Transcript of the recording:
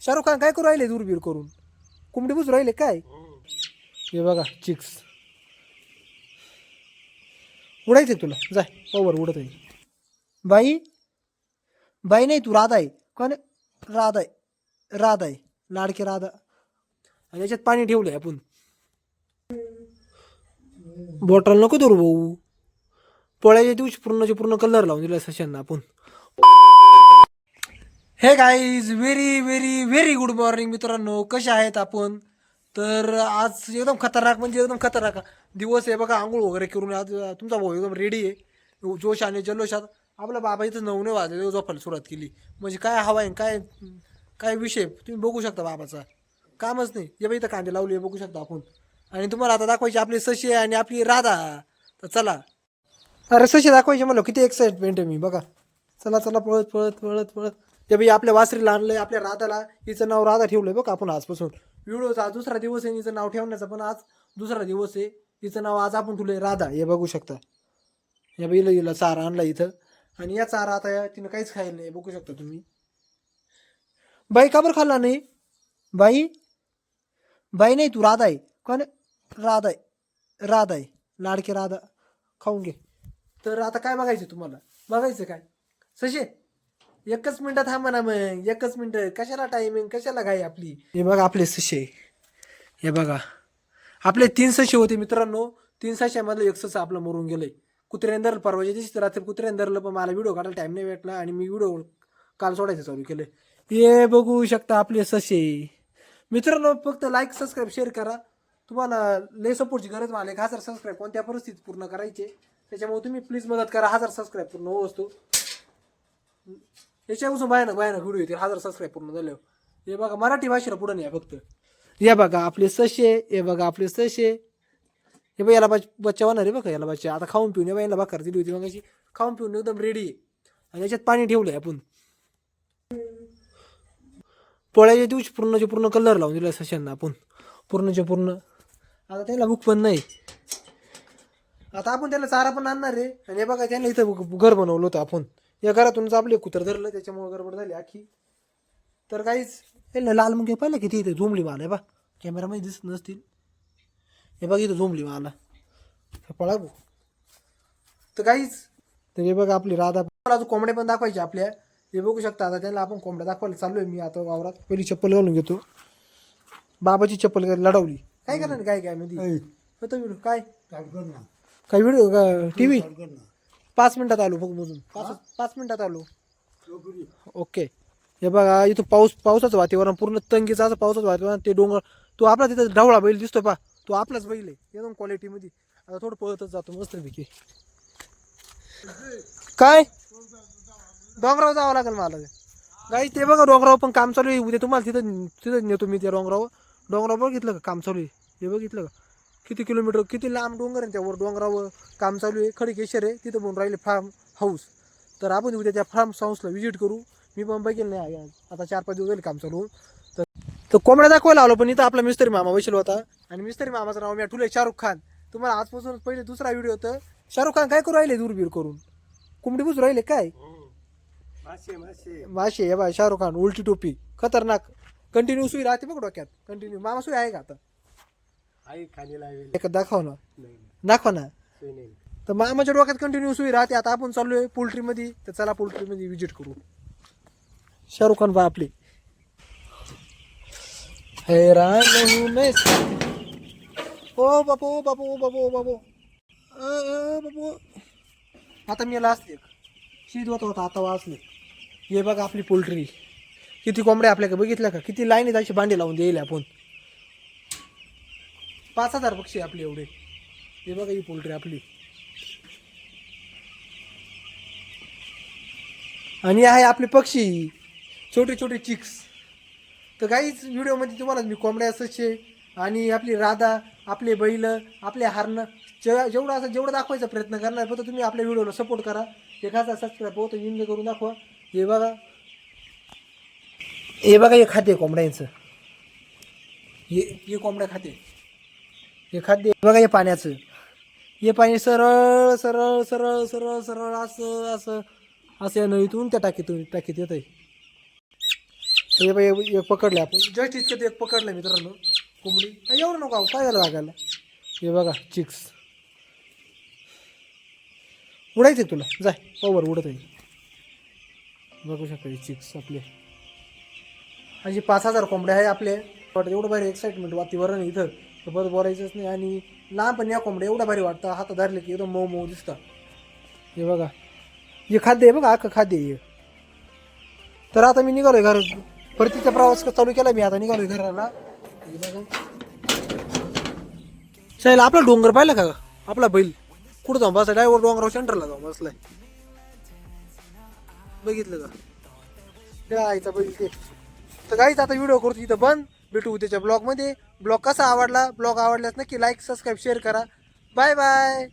शाहरुख खान काय करू राहिले दूरबीर करून? कोंबडी बुजू राहिले काय? हे बघा चिक्स. उडायचे तुला, जाय पावर उडत आहे. बाई बाई नाही तू राधा आहे. कोण? राधा आहे, राधा आहे, लाडकी राधा. आणि याच्यात पाणी ठेवलंय आपण. बॉटल नको धरू भाऊ. पोळ्याच्या दिवशी पूर्णचे पूर्ण कलर लावून दिला सशांना आपण. हे guys, very very very good morning मित्रांनो. कसे आहेत आपण? तर आज एकदम खतरनाक म्हणजे एकदम खतरनाक दिवस आहे बघा. आंघोळ वगैरे करून आज तुमचा भाऊ एकदम रेडी आहे, जोश आणि जल्लोषात. आपला बाबा इथं 9 वाजले झोपायला सुरुवात केली. म्हणजे काय हवा आहे, काय काय विषय तुम्ही बघू शकता. बाबाचा कामच नाही. हे बघा इथं कांदे लावले बघू शकता आपण. आणि तुम्हाला आता दाखवायची आपली सशी आणि आपली राधा. तर चला. अरे सशी दाखवायची म्हणलं, किती एक्साइटमेंट आहे मी बघा. चला चला पळत पळत पळत पळत. ते बाई आपल्या वासरीला आणलंय, आपल्या राधाला. हिचं नाव राधा ठेवलंय बघा आपण आजपासून. व्हिडिओचा आज दुसरा दिवस आहे हिचं नाव ठेवण्याचा, पण आज दुसरा दिवस आहे. हिचं नाव आज आपण ठेवलंय राधा. हे बघू शकता. या बाईला हिला चारा आणला इथं. आणि या चारा आता तिनं काहीच खायला नाही बघू शकता तुम्ही. बाई का बरं खाल्ला नाही? बाई बाई नाही तू राधा आहे. कोण? राधा आहे, राधा आहे, लाडकी राधा. खाऊन घे. तर आता काय बघायचं तुम्हाला? बघायचं काय सशे? एकच मिनिटात थांबा ना मग. एकच मिनिट कशाला टायमिंग, कशाला काय आपली? हे बघा आपले सशे. हे बघा आपले 3 सशे होते मित्रांनो. 3 सशामधलं एक सस आपलं मरून गेलंय. कुत्र्याने धरलं परवाच्या दिवशी रात्री कुत्र्याने धरलं, पण मला व्हिडिओ काढायला टाइम नाही भेटला आणि मी व्हिडिओ काल सोडायचं चालू केलंय. हे बघू शकता आपले सशे मित्रांनो. फक्त लाईक सबस्क्राईब शेअर करा. तुम्हाला लय सपोर्टची गरज. मला 1000 सबस्क्राईब कोणत्या परिस्थितीत पूर्ण करायचे, त्याच्यामुळे तुम्ही प्लीज मदत करा. 1000 सबस्क्राईब पूर्ण हो असतो. याच्यापासून भयानक व्हिडिओ येतील 1000 सबस्क्राईब पूर्ण झाल्यावर. हे बघा मराठी भाषेला पुढे नाही फक्त. हे बघा आपले सशे. हे बघा आपले सशे. हे बघा याला बच्चा होणार आहे बघा. याला बच्चा आता खाऊन पिऊन. हे बघा याला भाकर दिली होती मग अशी खाऊन पिऊन एकदम रेडी आहे. आणि याच्यात पाणी ठेवलंय आपण. पोळ्याच्या दिवशी पूर्णचे पूर्ण कलर लावून दिला सशांना आपण. पूर्णचे पूर्ण. आता त्याला भूक पण नाही. आता आपण त्याला चारा पण आणणार आहे. आणि हे बघा त्याला इथं घर बनवलं होतं आपण. या घरातूनच आपले कुत्र धरलं, त्याच्यामुळे गडबड झाली आखी. तर काहीच लाल मुंगे पाहिलं किती इथे झोंबली माल आहे बा. कॅमेरामध्ये दिसत नसतील. हे बघा इथं झोंबली माला पळा भाऊ. तर काहीच. तर हे बघा आपली राधा. अजून कोंबड्या पण दाखवायचे आपल्या. हे बघू शकता. आता त्यांना आपण कोंबड्या दाखवायला चाललोय मी आता वावरात. पहिली चप्पल घालून घेतो. बाबाची चप्पल लढवली. काय करणार काय काय मध्ये होतं व्हिडिओ काय काय व्हिडिओ टीव्ही. 5 मिनिटात आलो बघ मोजून. 5 मिनिटात आलो. ओके. हे बघा इथं पावसाचं वातावरण पूर्ण तंगीचं असं पावसाचं वातावरण. ते डोंगर. तो आपला तिथं ढवळा बैल दिसतोय पा. तो आपलाच बैल आहे एकदम क्वालिटीमध्ये. आता थोडं पळतच जातो मस्त पैकी. काय डोंगरावर जावं लागेल मला. गाई ते बघा डोंगरावर पण काम चालू आहे. उद्या तुम्हाला तिथं तिथं नेतो मी. त्या डोंगरावर बघितलं का काम चालू आहे? हे बघितलं का किती किलोमीटर किती लांब डोंगर आहे. त्यावर डोंगरावर काम चालू आहे. खडकेश्वर आहे तिथं म्हणून राहिले फार्म हाऊस. तर आपण उद्या त्या फार्म हाऊसला व्हिजिट करू. मी पण बघेल नाही आता 4-5 दिवस झाले काम चालू. तर कोंबड्या दाखवायला आलो, पण इथं आपला मिस्त्री मामा बसलो होता. आणि मिस्त्री मामाचं नाव मी ठुले शाहरुख खान. तुम्हाला आजपासून पहिले दुसरा व्हिडिओ होतं. शाहरुख खान काय करू राहिले दूरबीर करून? कोंबडी बुजू राहिले काय? माशे. हे बा शाहरुख खान उलटी टोपी खतरनाक. कंटिन्यू सुई राहते बघ डोक्यात. कंटिन्यू. मामा सुई आहे का आता? दाखव ना. दाखवा ना. तर मामाच्या डोक्यात कंटिन्यू सुई राहते. आता आपण चाललोय पोल्ट्री मध्ये. तर चला पोल्ट्री मध्ये व्हिजिट करू. शाहरुख खान बा आपली. हैरान हूं मैं. ओ बापू बापू बापू बापू बापू. आता मी याला असले शीत होता आता वाचले. हे बघा आपली पोल्ट्री. किती कोंबड्या आपल्याकडे बघितल्या का? किती लाईनीत अशी भांडी लावून द्यायला आपण. 5000 पक्षी आपले एवढे. हे बघा ही पोल्ट्री आपली. आणि आहे आपले पक्षी छोटे छोटे चिक्स. तर काहीच व्हिडिओमध्ये तुम्हाला मी कोंबड्या सशे आणि आपली राधा, आपले बैल, आपले हरणं जेवढं दाखवायचा प्रयत्न करणार. फक्त तुम्ही आपल्या व्हिडिओला सपोर्ट करा. 1000 सबस्क्राईब होतं एन्जॉय करून दाखवा. हे बघा हे खाते कोंबड्यांचं. हे कोंबड्या खाते. हे खाद्य बघा. हे पाण्याचं. हे पाणी सरळ सरळ सरळ सरळ सरळ असं असं असं या नळीतून त्या टाकीत येत आहे. तर हे बाई एक पकडले आपण जस्ट इतकं ते एक पकडलं मित्रांनो कोंबडी एवढं नको काय झालं लागायला. हे बघा चिक्स उडायचे तुला जाय पॉवर उडत आहे. बघू शकता चिक्स आपले अशी 5,000 कोंबड्या आहे आपले. एवढं भारी एक्साइटमेंट वातावरण आहे इथं तर बरं बोलायचंच नाही. आणि लहानपणी या कोंबड्या एवढं भारी वाटतं हातात धरले की एकदम मऊ मऊ दिसतं. हे बघा हे खाद्य आहे बघा अख्खं खाद्य आहे. तर आता मी निघालोय घर परतीचा प्रवास चालू केला मी आता निघालोय घराला. हे बघा चालेल आपला डोंगर पाहिला का आपला बैल कुठं जाऊन बसला डायवर डोंगरावर सेंटरला जाऊन बसलाय बघितलं का आईचा बैल ते. तर काहीच आता व्हिडिओ करतो इथं बंद. भेटू त्याच्या ब्लॉगमध्ये. ब्लॉग कसा आवडला ब्लॉग आवडल्यास नक्की लाईक सबस्क्राईब शेअर करा. Bye bye.